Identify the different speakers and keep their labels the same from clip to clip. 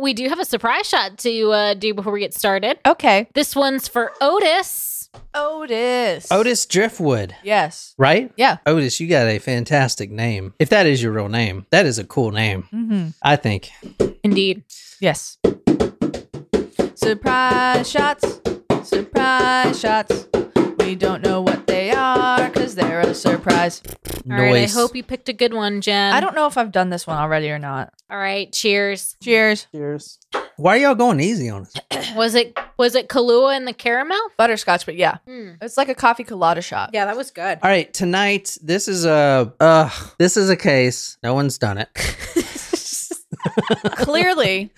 Speaker 1: We do have a surprise shot to do before we get started.
Speaker 2: Okay.
Speaker 1: This one's for Otis.
Speaker 3: Otis Driftwood.
Speaker 2: Yes.
Speaker 3: Right?
Speaker 2: Yeah.
Speaker 3: Otis, you got a fantastic name. If that is your real name, that is a cool name.
Speaker 2: Mm-hmm.
Speaker 3: I think.
Speaker 1: Indeed.
Speaker 2: Yes. Surprise shots. Surprise shots. We don't know what they are because they're a surprise.
Speaker 1: All right, I hope you picked a good one, Jen.
Speaker 2: I don't know if I've done this one already or not.
Speaker 1: All right, cheers.
Speaker 2: Cheers.
Speaker 3: Cheers. Why are y'all going easy on us?
Speaker 1: Was it Kahlua and the caramel?
Speaker 2: Butterscotch, but yeah. It's like a coffee colada shot.
Speaker 1: Yeah, that was good.
Speaker 3: All right, tonight, this is a case. No one's done it.
Speaker 2: Clearly.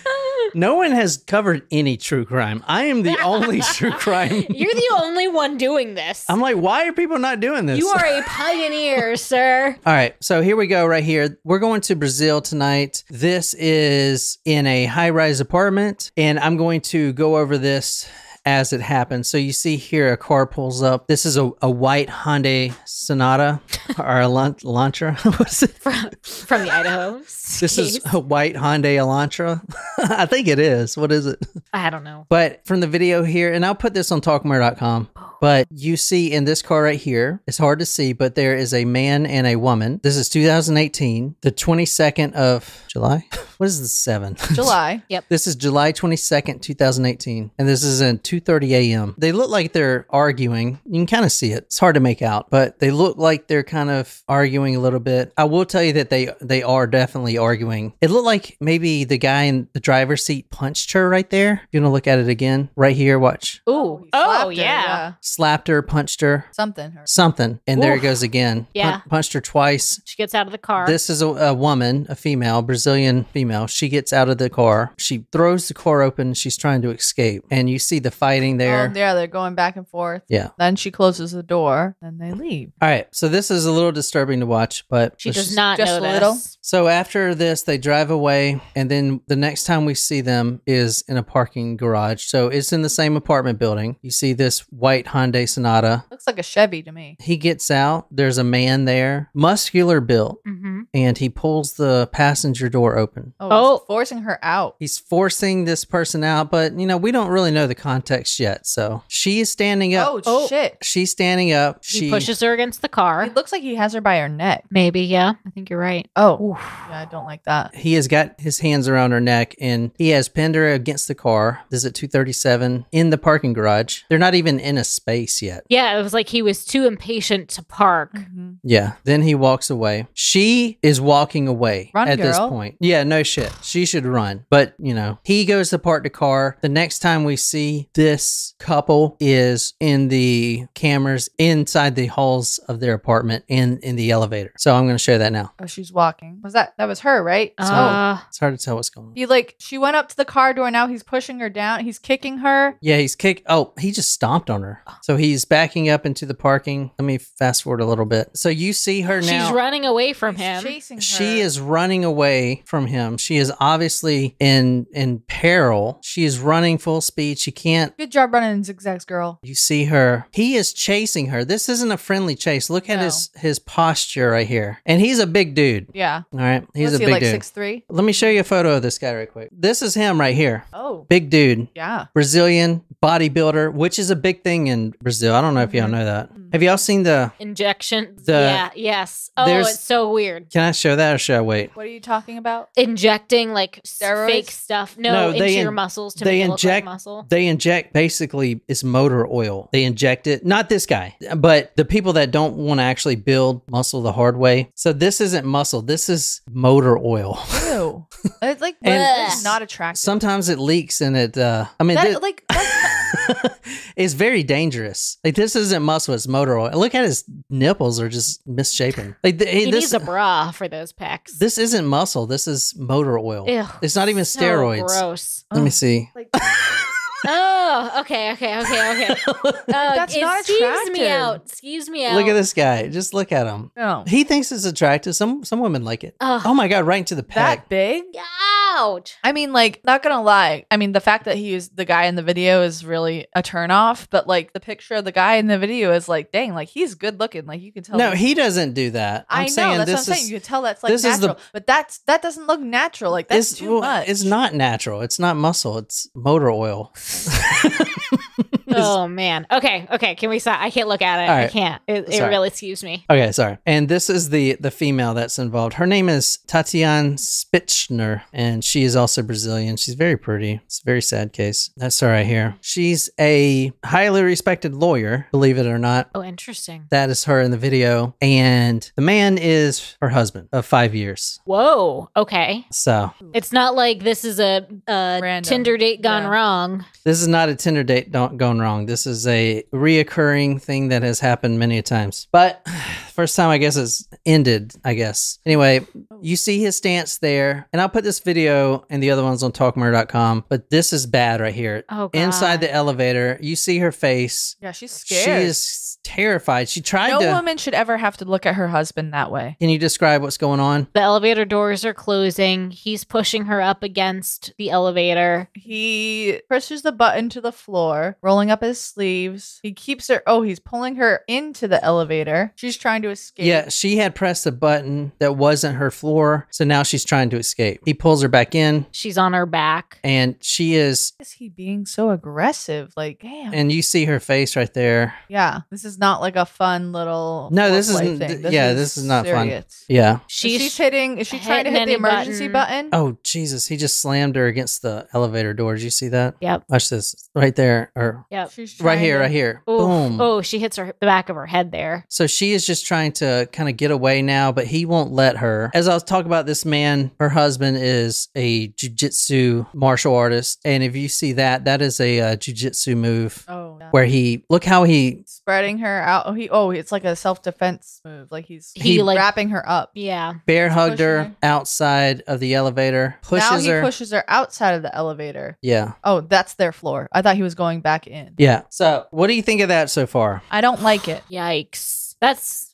Speaker 3: No one has covered any true crime. I am the only true crime.
Speaker 1: You're the only one doing this.
Speaker 3: I'm like, why are people not doing this?
Speaker 1: You are a pioneer, sir.
Speaker 3: All right, so here we go right here. We're going to Brazil tonight. This is in a high-rise apartment, and I'm going to go over this as it happens. So you see here a car pulls up. This is a white Hyundai Sonata or Elantra. What's it?
Speaker 1: From the Idaho.
Speaker 3: This is a white Hyundai Elantra. I think it is. What is it?
Speaker 1: I don't know.
Speaker 3: But from the video here, and I'll put this on talkmore.com, but you see in this car right here, it's hard to see, but there is a man and a woman. This is 2018, the 22nd of July. What is the 7th?
Speaker 2: July.
Speaker 1: Yep.
Speaker 3: This is July 22nd, 2018. And this is in 2:30 a.m. They look like they're arguing. You can kind of see it. It's hard to make out, but they look like they're kind of arguing a little bit. I will tell you that they are definitely arguing. It looked like maybe the guy in the driver's seat punched her right there. You want to look at it again? Right here, watch.
Speaker 1: Ooh.
Speaker 2: Oh,
Speaker 1: Yeah.
Speaker 3: Slapped her, punched her. Something. And there it goes again.
Speaker 1: Yeah.
Speaker 3: Punched her twice.
Speaker 1: She gets out of the car.
Speaker 3: This is a woman, a female, Brazilian female. She gets out of the car. She throws the car open. She's trying to escape. And you see the fighting there.
Speaker 2: Oh, yeah, they're going back and forth.
Speaker 3: Yeah.
Speaker 2: Then she closes the door and they leave.
Speaker 3: All right. So this is a little disturbing to watch, but
Speaker 1: she does not
Speaker 2: just
Speaker 1: notice.
Speaker 2: a little.
Speaker 3: So after this, they drive away. And then the next time we see them is in a parking garage. So it's in the same apartment building. You see this white Hyundai Sonata.
Speaker 2: Looks like a Chevy to me.
Speaker 3: He gets out. There's a man there, muscular built, and he pulls the passenger door open.
Speaker 2: Oh, he's forcing her out.
Speaker 3: He's forcing this person out, but we don't really know the context yet. So she is standing up.
Speaker 2: Oh, shit.
Speaker 3: She's standing up.
Speaker 1: He pushes her against the car.
Speaker 2: It looks like he has her by her neck.
Speaker 1: Maybe, yeah. I think you're right.
Speaker 2: Oh, yeah, I don't like that.
Speaker 3: He has got his hands around her neck and he has pinned her against the car. This is at 237 in the parking garage. They're not even in a space yet.
Speaker 1: Yeah, it was like he was too impatient to park.
Speaker 3: Yeah. Then he walks away. She is walking away
Speaker 2: Run,
Speaker 3: at this
Speaker 2: girl.
Speaker 3: point. Yeah, no shit. She should run. But, he goes to park the car. The next time we see this couple is in the cameras inside the halls of their apartment and in the elevator. So I'm going to show that now.
Speaker 2: Oh, she's walking. That was her, right?
Speaker 3: It's hard to tell what's going on.
Speaker 2: She went up to the car door. Now he's pushing her down. He's kicking her.
Speaker 3: Yeah, he just stomped on her. So he's backing up into the parking. Let me fast forward a little bit. So you see her now.
Speaker 1: She's running away from him.
Speaker 2: Chasing her.
Speaker 3: She is running away from him. She is obviously in peril. She is running full speed. She can't.
Speaker 2: Good job running in zigzags, girl.
Speaker 3: You see her. He is chasing her. This isn't a friendly chase. Look at his posture right here. And he's a big dude.
Speaker 2: Yeah.
Speaker 3: All right. He's
Speaker 2: Was
Speaker 3: a
Speaker 2: he
Speaker 3: big
Speaker 2: like
Speaker 3: dude.
Speaker 2: 6'3"?
Speaker 3: Let me show you a photo of this guy right quick. This is him right here.
Speaker 2: Oh.
Speaker 3: Big dude.
Speaker 2: Yeah.
Speaker 3: Brazilian bodybuilder, which is a big thing in Brazil. I don't know if y'all know that. Have y'all seen the
Speaker 1: injection? Yes. Oh,
Speaker 3: there's-
Speaker 1: it's so weird.
Speaker 3: Can I show that or should I wait?
Speaker 2: What are you talking about?
Speaker 1: Injecting like
Speaker 2: Steroids?
Speaker 1: fake stuff. No, into your muscles to make it look like muscle.
Speaker 3: They inject basically it's motor oil. They inject it. Not this guy, but the people that don't want to actually build muscle the hard way. So this isn't muscle. This is motor oil.
Speaker 2: Ew. It's like
Speaker 3: And
Speaker 2: it's not attractive.
Speaker 3: Sometimes it leaks and it. It's very dangerous. Like this isn't muscle. It's motor oil. Look at his nipples are just misshapen. Like
Speaker 1: he needs a bra for those pecs.
Speaker 3: This isn't muscle. This is motor oil.
Speaker 1: Ew,
Speaker 3: it's not even
Speaker 1: so
Speaker 3: steroids.
Speaker 1: Gross.
Speaker 3: Let me see.
Speaker 1: Oh, okay.
Speaker 2: That's not
Speaker 1: Excuse me
Speaker 2: attractive.
Speaker 1: out. Excuse me out.
Speaker 3: Look at this guy. Just look at him.
Speaker 2: No.
Speaker 3: He thinks it's attractive. Some women like it.
Speaker 1: Ugh.
Speaker 3: Oh my God, right into the peg.
Speaker 2: That big?
Speaker 1: Ouch.
Speaker 2: I mean, like, not gonna lie. I mean, the fact that he is the guy in the video is really a turn off, but like the picture of the guy in the video is like, dang, like he's good looking. Like you can tell.
Speaker 3: No, he doesn't do that.
Speaker 2: I know,
Speaker 3: saying
Speaker 2: that's what I'm
Speaker 3: this
Speaker 2: saying.
Speaker 3: is-
Speaker 2: You can tell that's like
Speaker 3: this is the-
Speaker 2: natural. But that doesn't look natural. Like that's
Speaker 3: it's,
Speaker 2: too much.
Speaker 3: It's not natural. It's not muscle. It's motor oil.
Speaker 1: Oh man. Okay. Can we stop? I can't look at it.
Speaker 3: All
Speaker 1: I
Speaker 3: right.
Speaker 1: can't. It
Speaker 3: Sorry.
Speaker 1: really skews me.
Speaker 3: Okay, sorry. And this is the female that's involved. Her name is Tatiane Spitzner, and she is also Brazilian. She's very pretty. It's a very sad case. That's her right here. She's a highly respected lawyer, believe it or not.
Speaker 1: Oh, interesting.
Speaker 3: That is her in the video. And the man is her husband of 5 years.
Speaker 1: Whoa. Okay.
Speaker 3: So
Speaker 1: It's not like this is a
Speaker 2: Random.
Speaker 1: Tinder date gone
Speaker 2: Yeah.
Speaker 1: wrong.
Speaker 3: this is not a Tinder date gone wrong. This is a reoccurring thing that has happened many times. But first time, I guess, it's ended, I guess. Anyway, you see his stance there. And I'll put this video and the other ones on talkmurder.com. But this is bad right here.
Speaker 1: Oh, God.
Speaker 3: Inside the elevator, you see her face.
Speaker 2: Yeah, she's
Speaker 3: She
Speaker 2: scared.
Speaker 3: is terrified. She tried
Speaker 2: No
Speaker 3: to...
Speaker 2: woman should ever have to look at her husband that way.
Speaker 3: Can you describe what's going on?
Speaker 1: The elevator doors are closing. He's pushing her up against the elevator.
Speaker 2: He pushes the button to the floor, rolling up his sleeves. He keeps her. Oh, he's pulling her into the elevator. She's trying to escape.
Speaker 3: Yeah, she had pressed a button that wasn't her floor. So now she's trying to escape. He pulls her back in
Speaker 1: She's on her back.
Speaker 3: and she is...
Speaker 2: Why is he being so aggressive? Like, damn.
Speaker 3: And you see her face right there.
Speaker 2: Yeah, this is not like a fun little.
Speaker 3: No, this
Speaker 2: foreplay
Speaker 3: isn't-
Speaker 2: thing.
Speaker 3: this is not fun.
Speaker 2: serious.
Speaker 3: Yeah.
Speaker 2: She's hitting. Is she trying to
Speaker 1: hitting
Speaker 2: hit the
Speaker 1: any
Speaker 2: emergency button?
Speaker 3: Oh, Jesus. He just slammed her against the elevator door. Did you see that?
Speaker 1: Yep.
Speaker 3: Watch this. Right there. Or
Speaker 1: Yep.
Speaker 2: She's
Speaker 3: right
Speaker 2: trying
Speaker 3: here,
Speaker 2: to-
Speaker 3: right here.
Speaker 1: Ooh.
Speaker 3: Boom.
Speaker 1: Oh, she hits the back of her head there.
Speaker 3: So she is just trying to kind of get away now, but he won't let her. As I was talking about this man, her husband is a jiu-jitsu martial artist. And if you see that, that is a jiu-jitsu move
Speaker 2: Oh, yeah.
Speaker 3: where look how he,
Speaker 2: Spreading her out. It's like a self-defense move. Like he's
Speaker 1: He, like-
Speaker 2: wrapping her up.
Speaker 1: Yeah.
Speaker 3: bear hugged
Speaker 2: pushing
Speaker 3: her
Speaker 2: her.
Speaker 3: outside of the elevator,
Speaker 2: Now
Speaker 3: pushes
Speaker 2: he
Speaker 3: her.
Speaker 2: pushes her outside of the elevator.
Speaker 3: Yeah.
Speaker 2: Oh, that's their floor. I thought he was going back in.
Speaker 3: Yeah. So what do you think of that so far?
Speaker 2: I don't like it.
Speaker 1: Yikes. That's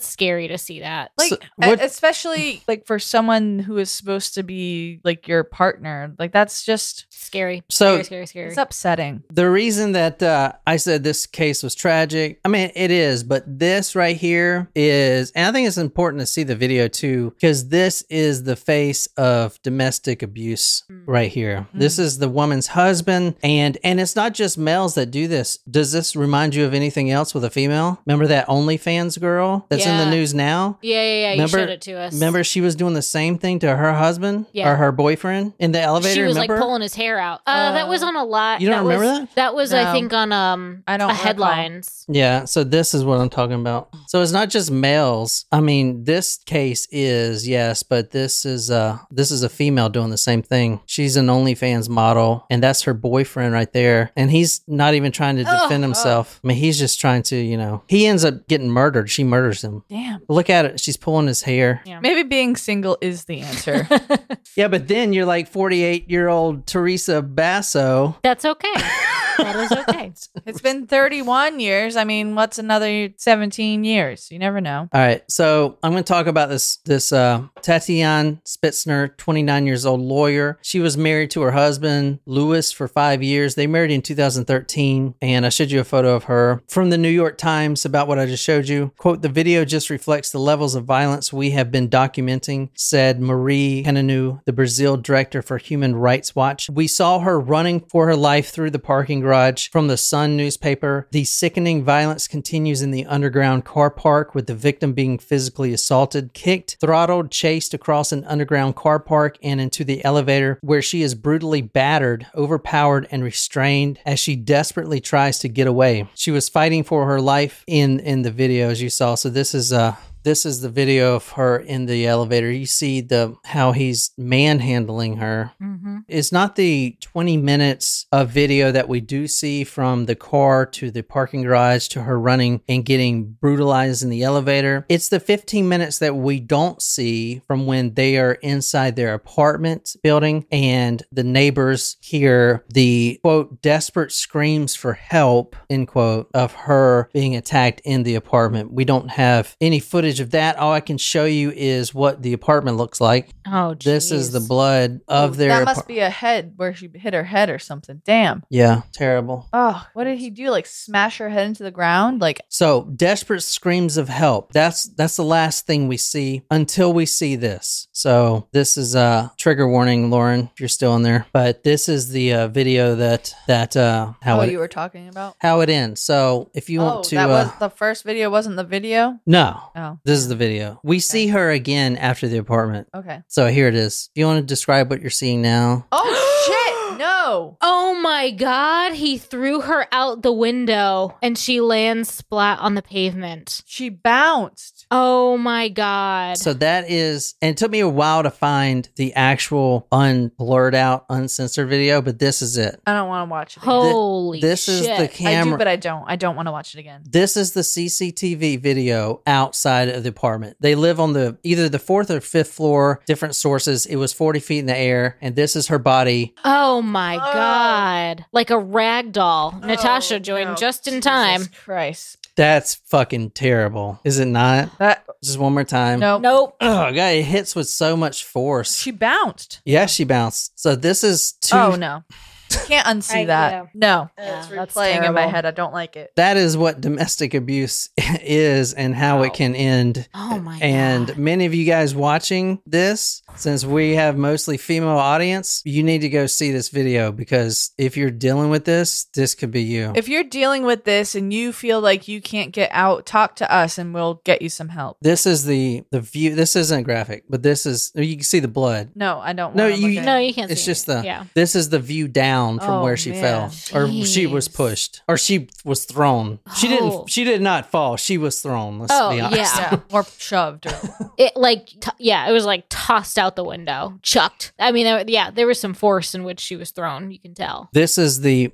Speaker 1: scary to see that.
Speaker 2: Like,
Speaker 3: So what-
Speaker 2: especially like for someone who is supposed to be like your partner. Like that's just
Speaker 1: Scary.
Speaker 3: So-
Speaker 1: Scary.
Speaker 2: it's upsetting.
Speaker 3: The reason that I said this case was tragic, I mean, it is, but this right here is, and I think it's important to see the video too, because this is the face of domestic abuse right here. This is the woman's husband, and it's not just males that do this. Does this remind you of anything else with a female? Remember that OnlyFans girl that's in the
Speaker 1: Yeah.
Speaker 3: news now?
Speaker 1: Yeah. You showed it to us.
Speaker 3: Remember she was doing the same thing to her husband
Speaker 1: Yeah.
Speaker 3: or her boyfriend in the elevator?
Speaker 1: She was
Speaker 3: remember?
Speaker 1: like pulling his hair out. That was on a lot.
Speaker 3: You don't remember that?
Speaker 1: That was,
Speaker 2: No.
Speaker 1: I think, on
Speaker 2: I don't recall.
Speaker 1: headlines.
Speaker 3: Yeah, so this is what I'm talking about. So it's not just males. I mean, this case is, yes, but this is a female doing the same thing. She's an OnlyFans model, and that's her boyfriend right there. And he's not even trying to defend himself. I mean, he's just trying to, he ends up getting murdered. She murders him.
Speaker 2: Damn.
Speaker 3: Look at it. She's pulling his hair.
Speaker 1: Yeah.
Speaker 2: Maybe being single is the answer.
Speaker 3: Yeah, but then you're like 48-year-old Teresa Basso.
Speaker 1: That's okay. That is okay.
Speaker 2: It's been 31 years. I mean, what's another 17 years? You never know.
Speaker 3: All right, so I'm going to talk about this Tatiane Spitzner, 29 years old lawyer. She was married to her husband, Luiz, for 5 years. They married in 2013, and I showed you a photo of her from the New York Times about what I just showed you. Quote, "The video just reflects the levels of violence we have been documenting," said Marie Cananu, the Brazil director for Human Rights Watch. "We saw her running for her life through the parking garage." From the Sun newspaper, "The sickening violence continues in the underground car park, with the victim being physically assaulted, kicked, throttled, chased across an underground car park and into the elevator, where she is brutally battered, overpowered, and restrained as she desperately tries to get away. She was fighting for her life in the video, as you saw. So this is the video of her in the elevator. You see how he's manhandling her. It's not the 20 minutes of video that we do see from the car to the parking garage to her running and getting brutalized in the elevator. It's the 15 minutes that we don't see from when they are inside their apartment building and the neighbors hear the, quote, desperate screams for help, end quote, of her being attacked in the apartment. We don't have any footage of that. All I can show you is what the apartment looks like.
Speaker 1: Oh, geez.
Speaker 3: This is the blood of their...
Speaker 2: That must be a head where she hit her head or something. Damn.
Speaker 3: Yeah, terrible.
Speaker 2: Oh, what did he do? Like smash her head into the ground? Like,
Speaker 3: so desperate screams of help. That's the last thing we see until we see this. So this is a trigger warning, Lauren, if you're still in there. But this is the video that
Speaker 2: you were talking about?
Speaker 3: How it ends. So if you want to...
Speaker 2: that was the first video, wasn't the video?
Speaker 3: No.
Speaker 2: Oh.
Speaker 3: This is the video. We see her again after the apartment.
Speaker 2: Okay.
Speaker 3: So here it is. Do you want to describe what you're seeing now?
Speaker 2: Oh, shit! No!
Speaker 1: Oh my God, he threw her out the window and she lands splat on the pavement.
Speaker 2: She bounced.
Speaker 1: Oh my God.
Speaker 3: So that is, and it took me a while to find the actual unblurred out, uncensored video, but this is it.
Speaker 2: I don't want to watch it again.
Speaker 1: Holy
Speaker 3: This
Speaker 1: shit.
Speaker 3: is the camera.
Speaker 2: I do, but I don't. I don't want to watch it again.
Speaker 3: This is the CCTV video outside of the apartment. They live on either the 4th or 5th floor, different sources. It was 40 feet in the air, and this is her body.
Speaker 1: Oh my God. Like a rag doll. Natasha joined just in time.
Speaker 2: Jesus Christ.
Speaker 3: That's fucking terrible. Is it not? Just one more time.
Speaker 1: Nope.
Speaker 3: Oh, God, it hits with so much force.
Speaker 2: She bounced.
Speaker 3: Yeah, she bounced. So this is
Speaker 2: Oh, no. Can't unsee that.
Speaker 1: Yeah.
Speaker 2: No.
Speaker 1: Yeah,
Speaker 2: It's
Speaker 1: that's
Speaker 2: replaying in my
Speaker 1: terrible.
Speaker 2: head. I don't like it.
Speaker 3: That is what domestic abuse is and how it can end.
Speaker 1: Oh my
Speaker 3: And
Speaker 1: God.
Speaker 3: many of you guys watching this, since we have mostly female audience, you need to go see this video because if you're dealing with this could be you.
Speaker 2: If you're dealing with this and you feel like you can't get out, talk to us and we'll get you some help.
Speaker 3: This is the view. This isn't graphic, but this is, you can see the blood.
Speaker 2: No, I don't.
Speaker 3: No,
Speaker 2: wanna look
Speaker 3: you-
Speaker 2: at
Speaker 1: No,
Speaker 2: it.
Speaker 1: you can't
Speaker 3: It's
Speaker 1: see
Speaker 3: just
Speaker 1: it.
Speaker 3: this is the view down from
Speaker 2: Oh,
Speaker 3: where she
Speaker 2: man.
Speaker 3: fell or she was
Speaker 1: Jeez.
Speaker 3: pushed or she was thrown.
Speaker 1: Oh.
Speaker 3: She did not fall. She was thrown. Let's
Speaker 1: Oh,
Speaker 3: be honest.
Speaker 1: yeah.
Speaker 2: Yeah, or shoved.
Speaker 1: It it was like tossed out the window, chucked. I mean, there was some force in which she was thrown. You can tell.
Speaker 3: This is the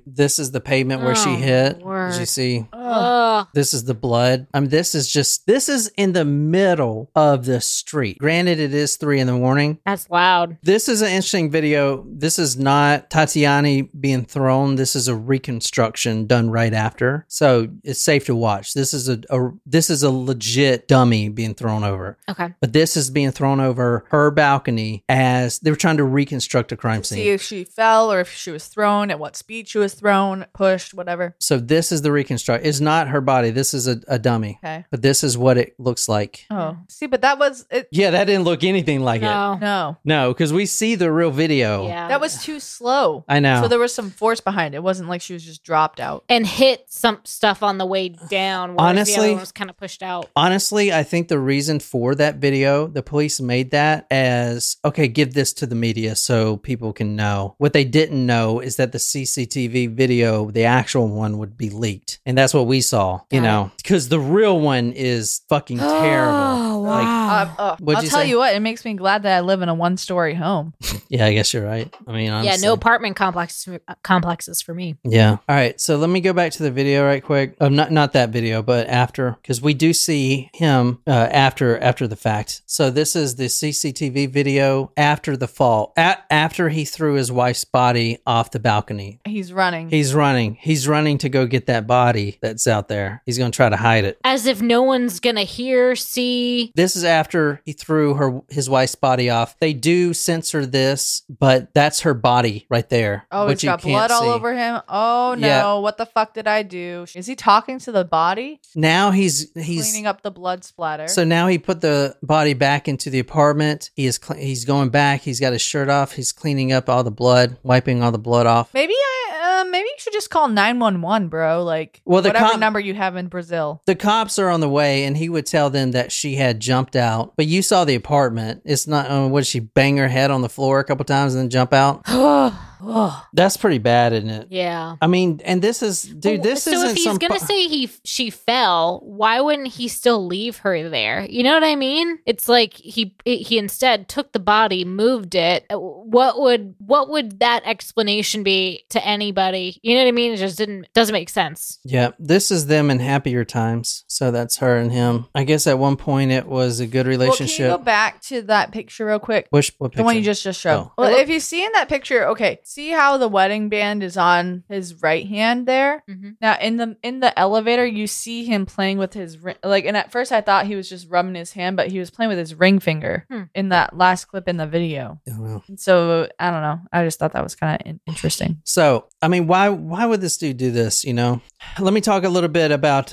Speaker 3: pavement where she
Speaker 1: Oh,
Speaker 3: hit.
Speaker 1: word.
Speaker 3: As you see,
Speaker 1: Ugh.
Speaker 3: this is the blood. I mean, this is in the middle of the street. Granted, it is 3 a.m.
Speaker 1: That's loud.
Speaker 3: This is an interesting video. This is not Tatiane being thrown. This is a reconstruction done right after. So it's safe to watch. This is a legit dummy being thrown over.
Speaker 1: Okay.
Speaker 3: But this is being thrown over her balcony as they were trying to reconstruct a crime
Speaker 2: See
Speaker 3: scene.
Speaker 2: if she fell or if she was thrown, at what speed she was thrown, pushed, whatever.
Speaker 3: So this is the reconstruct. It's not her body. This is a dummy.
Speaker 2: Okay.
Speaker 3: But this is what it looks like.
Speaker 2: Oh, see, but that was it.
Speaker 3: Yeah, that didn't look anything like it.
Speaker 2: No,
Speaker 3: No, because we see the real video.
Speaker 1: Yeah.
Speaker 2: that was too slow.
Speaker 3: I know.
Speaker 2: So there was some force behind it. It wasn't like she was just dropped out.
Speaker 1: And hit some stuff on the way down. Whereas the
Speaker 3: Honestly-
Speaker 1: other one was kind of pushed out.
Speaker 3: Honestly, I think the reason for that video, the police made that as, okay, give this to the media so people can know. What they didn't know is that the CCTV video, the actual one, would be leaked. And that's what we saw, you know, because the real one is fucking terrible.
Speaker 1: Oh,
Speaker 3: Like,
Speaker 1: wow.
Speaker 3: What'd
Speaker 2: I'll
Speaker 3: you
Speaker 2: tell
Speaker 3: say?
Speaker 2: you what, it makes me glad that I live in a 1-story home.
Speaker 3: Yeah, I guess you're right. I mean, honestly.
Speaker 1: Yeah, no apartment complexes for me.
Speaker 3: Yeah. All right. So let me go back to the video right quick. Not that video, but after, because we do see him after the fact. So this is the CCTV video after the fall, after he threw his wife's body off the balcony.
Speaker 2: He's running.
Speaker 3: He's running to go get that body that's out there. He's going to try to hide it.
Speaker 1: As if no one's going to hear, see.
Speaker 3: This is after he threw his wife's body off. They do censor this, but that's her body right there.
Speaker 2: Oh,
Speaker 3: which
Speaker 2: he's got
Speaker 3: you can't
Speaker 2: blood all
Speaker 3: see.
Speaker 2: over him. Oh no,
Speaker 3: Yeah.
Speaker 2: what the fuck did I do? Is he talking to the body?
Speaker 3: Now he's
Speaker 2: Cleaning up the blood splatter.
Speaker 3: So now he put the body back into the apartment. He's going back. He's got his shirt off. He's cleaning up all the blood, wiping all the blood off.
Speaker 2: maybe you should just call 911, bro. Like,
Speaker 3: Well, the
Speaker 2: whatever
Speaker 3: cop-
Speaker 2: number you have in Brazil.
Speaker 3: The cops are on the way, and he would tell them that she had jumped out. But you saw the apartment. It's not. Would she bang her head on the floor a couple times and then jump out? That's pretty bad, isn't it?
Speaker 1: Yeah.
Speaker 3: I mean, and this is, dude, this
Speaker 1: so
Speaker 3: isn't
Speaker 1: if he's
Speaker 3: some.
Speaker 1: gonna say she fell, why wouldn't he still leave her there? You know what I mean? It's like he instead took the body, moved it. What would that explanation be to anybody? You know what I mean? It just doesn't make sense.
Speaker 3: Yeah, this is them in happier times. So that's her and him. I guess at one point it was a good relationship.
Speaker 2: Well, can you go back to that picture real quick?
Speaker 3: What picture?
Speaker 2: The one you just showed.
Speaker 3: Oh.
Speaker 2: Well, if you see in that picture, okay, see how the wedding band is on his right hand there?
Speaker 1: Mm-hmm.
Speaker 2: Now in the elevator, you see him playing with his ring. And at first I thought he was just rubbing his hand, but he was playing with his ring finger in that last clip in the video.
Speaker 3: I don't know.
Speaker 2: And so I don't know. I just thought that was kind of interesting.
Speaker 3: So, I mean, why would this dude do this, you know? Let me talk a little bit about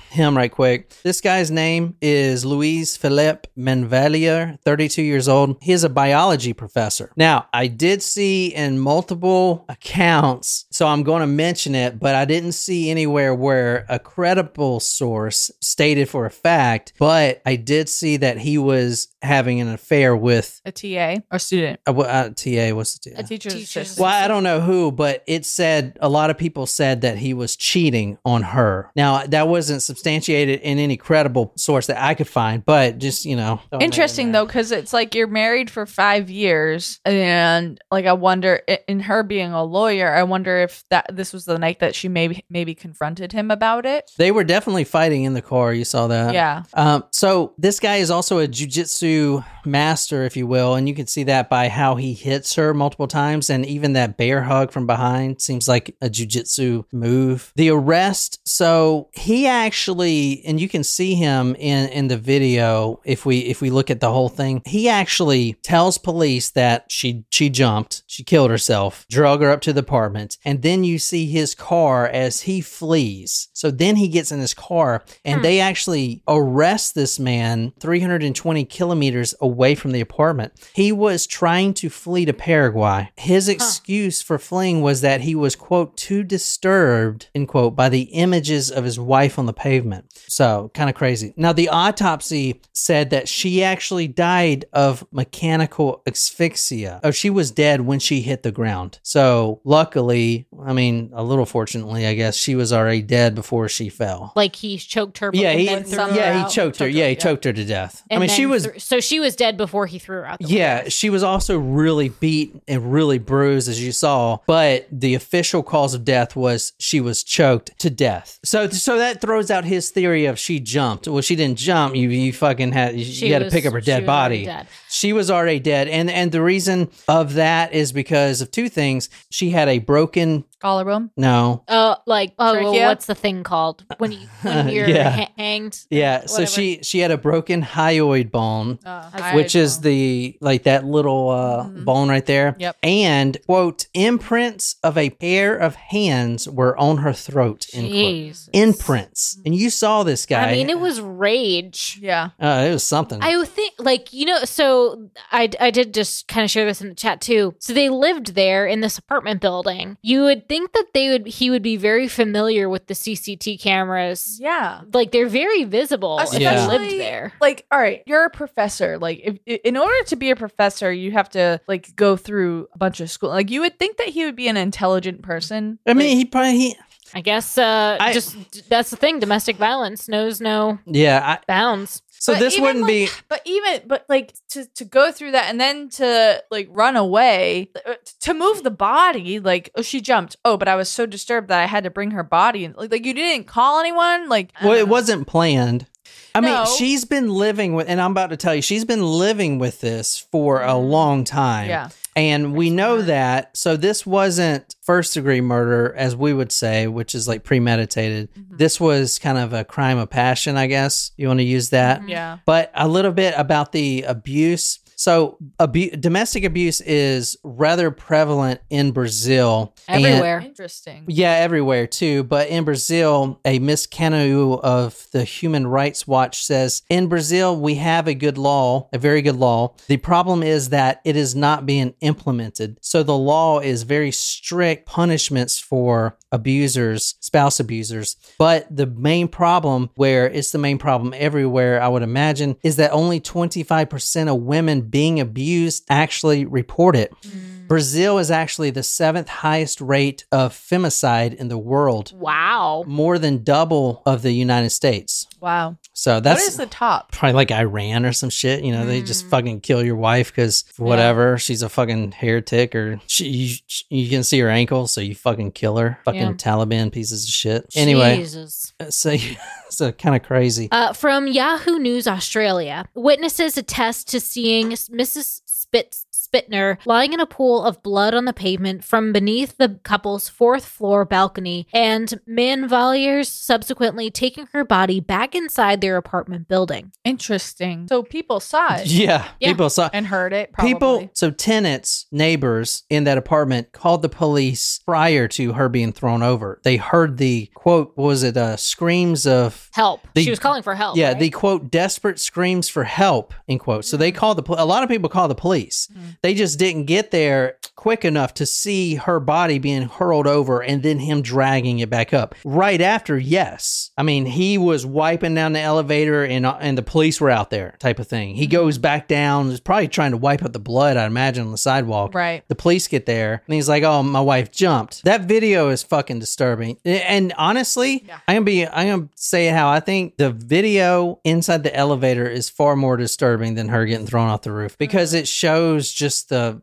Speaker 3: him right quick. This guy's name is Luiz Philippe Menvelier, 32 years old. He is a biology professor. Now, I did see in multiple accounts, so I'm going to mention it, but I didn't see anywhere where a credible source stated for a fact, but I did see that he was having an affair with
Speaker 2: A TA or student?
Speaker 3: TA. What's the TA?
Speaker 2: A teacher's assistant.
Speaker 3: Well, I don't know who, but it said a lot of people said that he was cheating on her. Now, that wasn't substantiated in any credible source that I could find, but just, you know.
Speaker 2: Interesting though, because it's like you're married for 5 years, and like I wonder, in her being a lawyer, I wonder if this was the night that she maybe confronted him about it.
Speaker 3: They were definitely fighting in the car. You saw that.
Speaker 2: Yeah.
Speaker 3: So this guy is also a jujitsu master, if you will, and you can see that by how he hits her multiple times, and even that bear hug from behind seems like a jujitsu move. The arrest, so he actually, and you can see him in the video if we look at the whole thing, he actually tells police that she jumped, she killed herself, drug her up to the apartment, and then you see his car as he flees. So then he gets in his car, and they actually arrest this man 320 kilometers away from the apartment. He was trying to flee to Paraguay. His excuse for fleeing was that he was, quote, too disturbed, end quote, by the images of his wife on the pavement. So kind of crazy. Now, the autopsy said that she actually died of mechanical asphyxia. Oh, she was dead when she hit the ground. So luckily, I mean, a little fortunately, I guess, she was already dead before she fell.
Speaker 1: Like he choked her.
Speaker 3: Yeah, he
Speaker 2: out.
Speaker 3: choked her. Yeah, he choked her to death.
Speaker 1: And
Speaker 3: I mean, she was.
Speaker 1: So she was dead before he threw her out the window.
Speaker 3: She was also really beat and really bruised, as you saw. But the official cause of death was she was choked to death. So that throws out his theory of she jumped. Well, she didn't jump. You fucking had to pick up her dead body. She was already dead, and the reason of that is because of two things. She had a broken
Speaker 2: Collarbone?
Speaker 3: No.
Speaker 2: Trachea?
Speaker 1: What's the thing called when you're hanged?
Speaker 3: Yeah. So she had a broken hyoid bone, which is that little bone right there.
Speaker 2: Yep.
Speaker 3: And, quote, imprints of a pair of hands were on her throat. End quote. Imprints. And you saw this guy.
Speaker 1: I mean, it was rage.
Speaker 2: Yeah.
Speaker 3: It was something.
Speaker 1: I think, so I did just kind of share this in the chat too. So they lived there in this apartment building. You would think that he would be very familiar with the CCT cameras.
Speaker 2: Yeah.
Speaker 1: Like they're very visible if you lived there.
Speaker 2: Like, all right, you're a professor. Like, if in order to be a professor, you have to like go through a bunch of school. Like, you would think that he would be an intelligent person.
Speaker 3: I mean, he
Speaker 1: I guess just that's the thing. Domestic violence knows no bounds.
Speaker 3: So this wouldn't be.
Speaker 2: But to go through that and then to like run away, to move the body, like, oh, she jumped. Oh, but I was so disturbed that I had to bring her body. And like you didn't call anyone. Like,
Speaker 3: well, it wasn't planned. I mean,
Speaker 2: No.
Speaker 3: she's been living with, and I'm about to tell you, she's been living with this for a long time.
Speaker 2: Yeah.
Speaker 3: And we know that. So this wasn't first degree murder, as we would say, which is like premeditated.
Speaker 2: Mm-hmm.
Speaker 3: This was kind of a crime of passion, I guess. You want to use that?
Speaker 2: Yeah.
Speaker 3: But a little bit about the abuse. So domestic abuse is rather prevalent in Brazil.
Speaker 1: Everywhere.
Speaker 2: Interesting.
Speaker 3: Yeah, everywhere too. But in Brazil, a Miss Canu of the Human Rights Watch says, in Brazil, we have a good law, a very good law. The problem is that it is not being implemented. So the law is very strict punishments for abusers, spouse abusers. But the main problem, where it's the main problem everywhere, I would imagine, is that only 25% of women being abused actually report it. Brazil is actually the 7th highest rate of femicide in the world.
Speaker 1: Wow.
Speaker 3: More than double of the United States.
Speaker 2: Wow.
Speaker 3: So that's
Speaker 2: what is the top?
Speaker 3: Probably like Iran or some shit. You know, they just fucking kill your wife because whatever. She's a fucking heretic, or you can see her ankle, so you fucking kill her. Fucking Taliban pieces of shit. Anyway,
Speaker 1: Jesus.
Speaker 3: So kind of crazy.
Speaker 1: From Yahoo News Australia, witnesses attest to seeing Mrs. Spitzner lying in a pool of blood on the pavement from beneath the couple's 4th floor balcony, and Manvaliers subsequently taking her body back inside their apartment building.
Speaker 2: Interesting. So people saw it.
Speaker 3: Yeah. People saw
Speaker 2: and heard it. Probably.
Speaker 3: So tenants, neighbors in that apartment called the police prior to her being thrown over. They heard the quote, what was it? Screams of
Speaker 1: help. She was calling for help.
Speaker 3: Yeah,
Speaker 1: right?
Speaker 3: the quote, desperate screams for help, end quote. So they called a lot of people called the police. They just didn't get there quick enough to see her body being hurled over and then him dragging it back up. Right after, yes. I mean, he was wiping down the elevator and the police were out there type of thing. He goes back down, is probably trying to wipe up the blood, I imagine, on the sidewalk.
Speaker 2: Right.
Speaker 3: The police get there and he's like, oh, my wife jumped. That video is fucking disturbing. And honestly, I'm gonna say how I think the video inside the elevator is far more disturbing than her getting thrown off the roof, because it shows just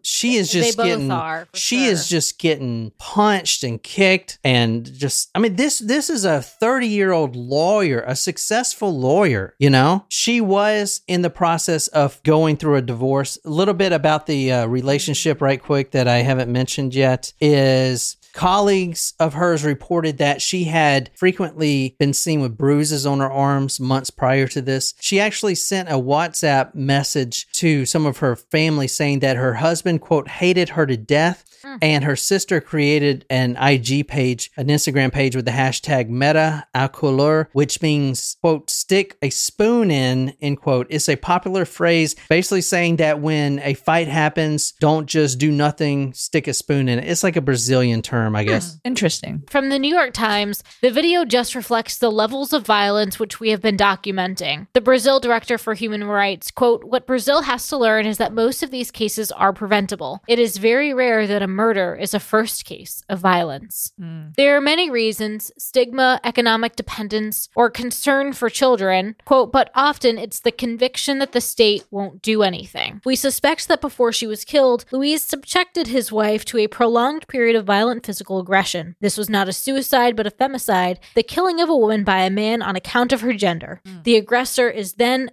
Speaker 3: she is just getting punched and kicked, and just, I mean, this is a 30-year-old lawyer, a successful lawyer, you know? She was in the process of going through a divorce. A little bit about the relationship right quick that I haven't mentioned yet is colleagues of hers reported that she had frequently been seen with bruises on her arms months prior to this. She actually sent a WhatsApp message to some of her family saying that her husband, quote, hated her to death. And her sister created an IG page, an Instagram page with the hashtag Meta Alcolor, which means, quote, stick a spoon in, end quote. It's a popular phrase basically saying that when a fight happens, don't just do nothing, stick a spoon in it. It's like a Brazilian term, I guess.
Speaker 2: Interesting.
Speaker 1: From the New York Times, the video just reflects the levels of violence which we have been documenting. The Brazil Director for Human Rights, quote, what Brazil has to learn is that most of these cases are preventable. It is very rare that a murder is a first case of violence. There are many reasons: stigma, economic dependence, or concern for children, quote, but often it's the conviction that the state won't do anything. We suspect that before she was killed, Luiz subjected his wife to a prolonged period of violent physical aggression. This was not a suicide, but a femicide, the killing of a woman by a man on account of her gender. The aggressor then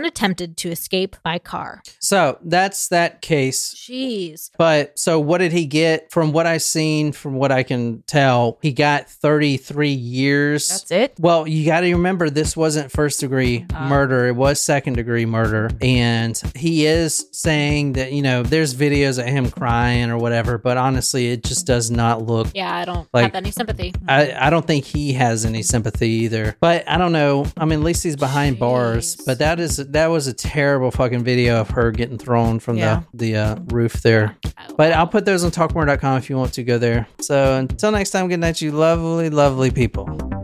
Speaker 1: attempted to escape by car.
Speaker 3: So that's that case.
Speaker 1: Jeez.
Speaker 3: But so what did he get? From what I've seen, from what I can tell, he got 33 years.
Speaker 2: That's it?
Speaker 3: Well, you got to remember, this wasn't first degree murder. It was second degree murder. And he is saying that, you know, there's videos of him crying or whatever, but honestly, it just does not look.
Speaker 1: Yeah, I don't
Speaker 3: like,
Speaker 1: have any sympathy.
Speaker 3: I don't think he has any sympathy either. But I don't know. I mean, at least he's behind bars. But that was a terrible fucking video of her getting thrown from the roof there. But I'll put those on talkmore.com if you want to go there. So until next time, good night, you lovely, lovely people.